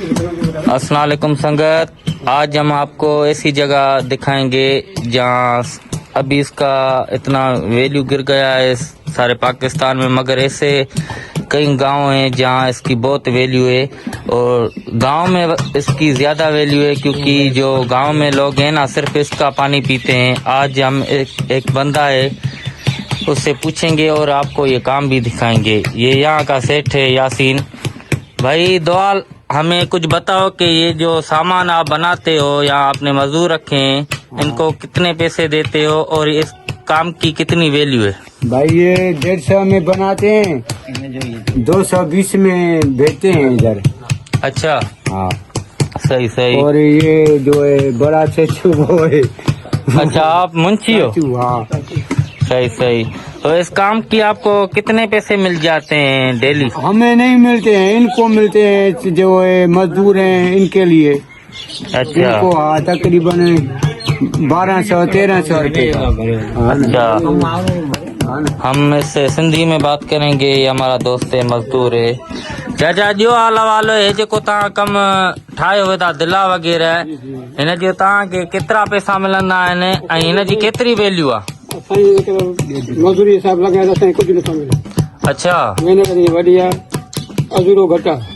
अस्सलाम वालेकुम संगत, आज हम आपको ऐसी जगह दिखाएंगे जहाँ अभी इसका इतना वैल्यू गिर गया है सारे पाकिस्तान में, मगर ऐसे कई गांव हैं जहाँ इसकी बहुत वैल्यू है। और गांव में इसकी ज़्यादा वैल्यू है क्योंकि जो गांव में लोग हैं ना सिर्फ इसका पानी पीते हैं। आज हम एक बंदा है उससे पूछेंगे और आपको ये काम भी दिखाएंगे। ये यहाँ का सेठ है यासीन भाई। दोआल हमें कुछ बताओ कि ये जो सामान आप बनाते हो या आपने मजदूर रखे हैं, इनको कितने पैसे देते हो और इस काम की कितनी वैल्यू है? भाई ये 150 में बनाते हैं, 220 में भेजते हैं इधर। अच्छा, हाँ सही सही। और ये जो है बड़ा सेठू वो है। अच्छा, आप मुंशी हो? हाँ सही सही। तो इस काम की आपको कितने पैसे मिल जाते हैं डेली? हमें नहीं मिलते हैं, इनको मिलते हैं जो है मजदूर हैं इनके लिए। अच्छा इनको हाँ तकरीबन 1200-1300 रुपये। अच्छा, हम इससे सिंधी में बात करेंगे। ये हमारा दोस्त है, मजदूर है। चाचा जो हाल वालो है जेको तव्हां कम ठाहियो वेंदा दिला वग़ैरह, हिन जो तव्हांखे केतिरा पैसा मिलंदा आहिनि ऐं हिन जी केतिरी वैल्यू आहे? मजदूरी हिसाब लॻाए त कुझु नथो मिले। अच्छा, महिनत वॾी आहे, अजूरो घटि आहे।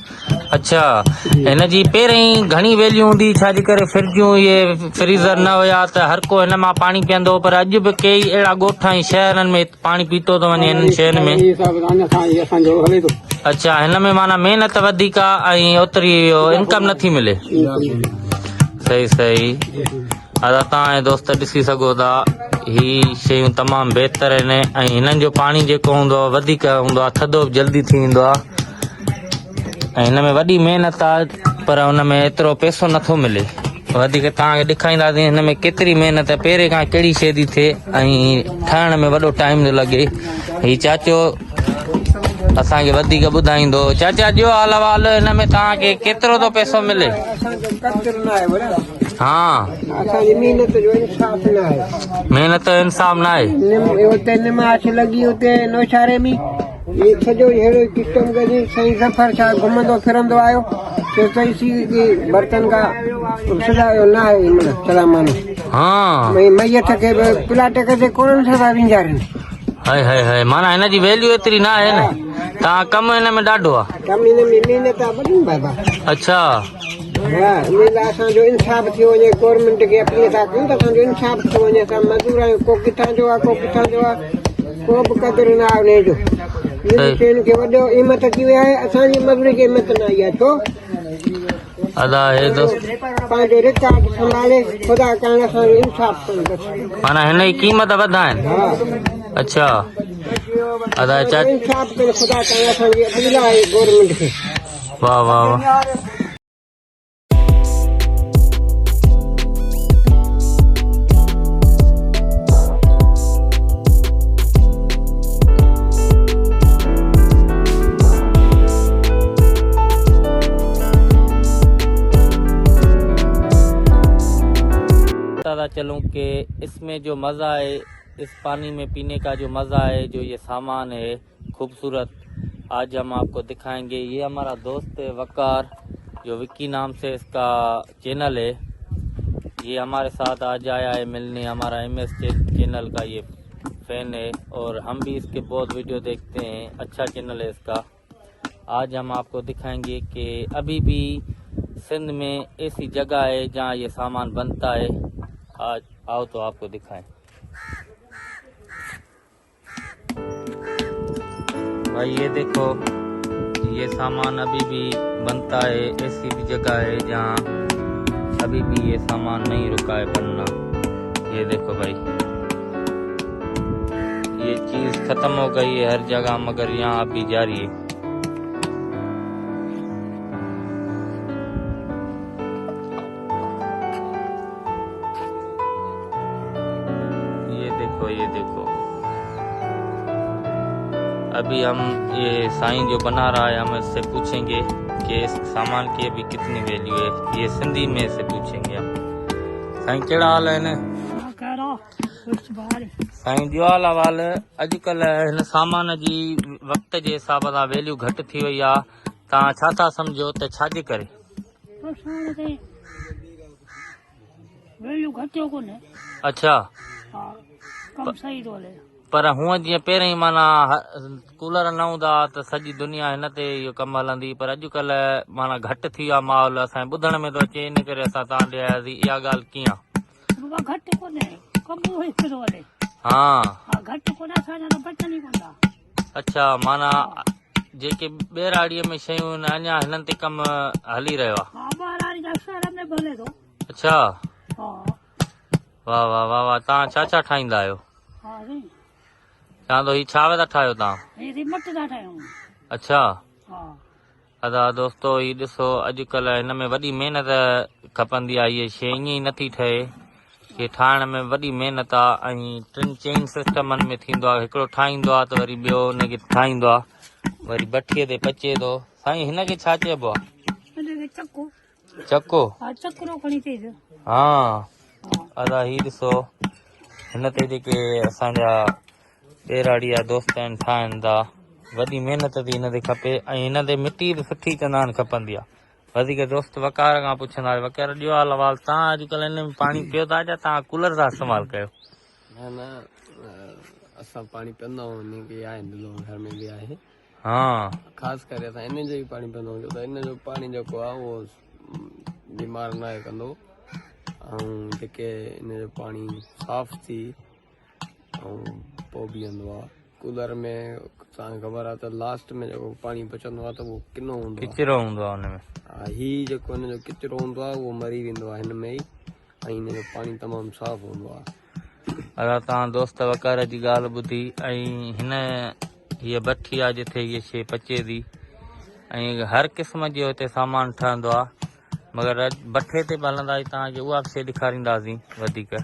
अच्छा, हिन जी पहिरीं ई घणी वैल्यू हूंदी, छाजे करे फ्रिजूं ये फ्रीज़र न हुया त हर को हिन मां पाणी पीअंदो, पर अॼु बि कई अहिड़ा ॻोठ ऐं शहरनि में पाणी पीतो थो वञे हिननि शहरनि में। अच्छा, हिन में माना महिनत वधीक आहे ऐं ओतिरी इनकम नथी मिले। सही सही। अदा तव्हां दोस्त ॾिसी सघो था, ही शयूं तमामु बहितर आहिनि ऐं हिननि जो पाणी जेको हूंदो आहे वधीक हूंदो आहे, थधो बि जल्दी थी वेंदो आहे ऐं हिन में वॾी महिनत आहे, पर हुन में एतिरो पैसो नथो मिले। वधीक तव्हांखे ॾेखारींदासीं हिन में केतिरी महिनत आहे, पहिरें खां कहिड़ी शइ थी थिए ऐं ठाहिण में वॾो टाइम थो लॻे। ही चाचो असांखे वधीक ॿुधाईंदो। चाचा जो हाल अहवाल, हिन में तव्हांखे केतिरो थो पैसो मिले? हाँ, महिनत जो इंसाफ़ न आहे। महिनत जो इंसाफ़ न आहे। उते निमाश लॻी उते नौशारे में ये सॼो अहिड़ो सिस्टम कजे सही सफ़र छा घुमंदो फिरंदो आयो तो सही सी बर्तन का सजायो न आहे सलामान। हाँ, मैयत खे प्लाट से कोन सदा विंजारनि। हाय हाय हाय, माना हिन जी वैल्यू एतिरी न आहे न। तव्हां कमु हिन में ॾाढो आहे। कम हिन में महिनत आहे वॾी बाबा। अच्छा, हा, इन लाइ असांजो इंसाफ़ थी वञे, गवर्नमेंट खे अपील था कयूं त असांजो इंसाफ़ थी वञे। असां मज़दूर आहियूं, को किथां जो आहे को किथां जो आहे, को बि क़दुरु न आहे हुनजो। शयुनि खे वॾो हिमत थी विया आहे, असांजी मज़दूरी खे हिमत न आई आहे। छो अदा हे दोस्त पंहिंजो रिकॉर्ड संभाले ख़ुदा करण असांजो इंसाफ़ कनि। माना हिन जी क़ीमत वधा आहिनि। हा, अच्छा, अदा चाचा, इंसाफ़ कनि ख़ुदा करण असांजी अपील आहे गवर्नमेंट खे। वाह वाह वाह। बताता चलूं कि इसमें जो मज़ा है, इस पानी में पीने का जो मज़ा है, जो ये सामान है खूबसूरत, आज हम आपको दिखाएंगे। ये हमारा दोस्त है वकार, जो विक्की नाम से इसका चैनल है। ये हमारे साथ आज आया है मिलने, हमारा MS चैनल का ये फैन है और हम भी इसके बहुत वीडियो देखते हैं। अच्छा चैनल है इसका। आज हम आपको दिखाएंगे कि अभी भी सिंध में ऐसी जगह है जहाँ ये सामान बनता है। आज आओ तो आपको दिखाएं। भाई ये देखो, ये सामान अभी भी बनता है। ऐसी भी जगह है जहाँ अभी भी ये सामान नहीं रुका है बनना। ये देखो भाई, ये चीज खत्म हो गई है हर जगह, मगर यहाँ अभी जारी है। ये देखो, अभी हम ये साईं जो बना रहा है, हम इससे पूछेंगे कि इस सामान की अभी कितनी वैल्यू है। ये सिंधी में से पूछेंगे हम। साईं कहिड़ा हाल आहिनि? साईं जो हाल अहवाल, अॼुकल्ह हिन सामान जी वक़्त जे हिसाब सां वैल्यू घटि थी वई आहे। तव्हां छा था सम्झो त छाजे करे? असां ते वैल्यू घटियो कोन्हे। अच्छा हा कमु सही थो हले। पर हूअं जीअं पहिरीं माना कूलर न हूंदा त सॼी दुनिया हिन ते इहो कमु हलंदी, पर अॼुकल्ह माना घटि थी वियो आहे माहौल, असांजे ॿुधण में थो अचे, इन करे असां तव्हां ॾे आयासीं। इहा ॻाल्हि कीअं आहे? बाबा घटि कोन्हे, कमु हिकु थो हले। हा हा घटि कोन्हे, असांजा त बचनि ई कोन था। अच्छा माना जेके ॿेराड़ीअ में शयूं आहिनि अञा हिननि ते कमु हली रहियो आहे। हा ॿारहां जा शहर में भले थो। अच्छा हा वाह वाह वाह वाह। तव्हां छा छा ठाहींदा आहियो? हा रे चवां थो हीउ छा था ठाहियो तव्हां? हे रिमट था ठाहियूं। अच्छा हा अदा दोस्तो ही ॾिसो अॼुकल्ह हिन में वॾी महिनत खपंदी आहे। इहे शइ ईअं ई नथी ठहे, इहे ठाहिण में वॾी महिनत आहे ऐं टिनि चइनि सिस्टमनि में थींदो आहे। हिकिड़ो ठाहींदो आहे त वरी ॿियो हुनखे ठाहींदो आहे, वरी भठीअ ते पचे थो। साईं हिनखे छा चइबो आहे? हिनखे चको। चको? हा चकिरो खणी तेज। हा हा अदा ही ॾिसो हिन ते जेके असांजा ॿेराड़ी जा दोस्त आहिनि ठाहिनि था, वॾी महिनत थी हिन ते खपे ऐं हिन ते मिटी बि सुठी चवंदा आहिनि खपंदी आहे। वधीक दोस्त वकार खां पुछंदा हुआ, वकार ॾियो हाल अहिवाल, तव्हां अॼुकल्ह हिन में पाणी पियो था या तव्हां कूलर था इस्तेमालु कयो? न असां पाणी पीअंदा आहियूं, इन के आहे दिलो घर में बि आहे। हा ख़ासि करे असां इन जो ई पाणी पीअंदा आहियूं, छो त इन जो पाणी जेको आहे उहो बीमार न आहे कंदो ऐं जेके इन जो पाणी साफ़ थी ऐं पोइ बीहंदो आहे। कूलर में तव्हांखे ख़बर आहे त लास्ट में जेको पाणी बचंदो आहे त उहो किनो हूंदो आहे, किचिरो हूंदो आहे हुन में। हा हीउ जेको हिन जो किचिरो हूंदो आहे उहो मरी वेंदो आहे हिन में ई, ऐं हिन जो पाणी तमामु साफ़ हूंदो आहे। अगरि तव्हां दोस्त वकार जी ॻाल्हि ॿुधी ऐं हिन हीअ भठी आहे जिथे हीअ शइ पचे थी ऐं हर क़िस्म जो हिते सामान ठहंदो आहे, मगर भठे ते बि हलंदासीं तव्हांखे उहा बि शइ ॾेखारींदासीं वधीक।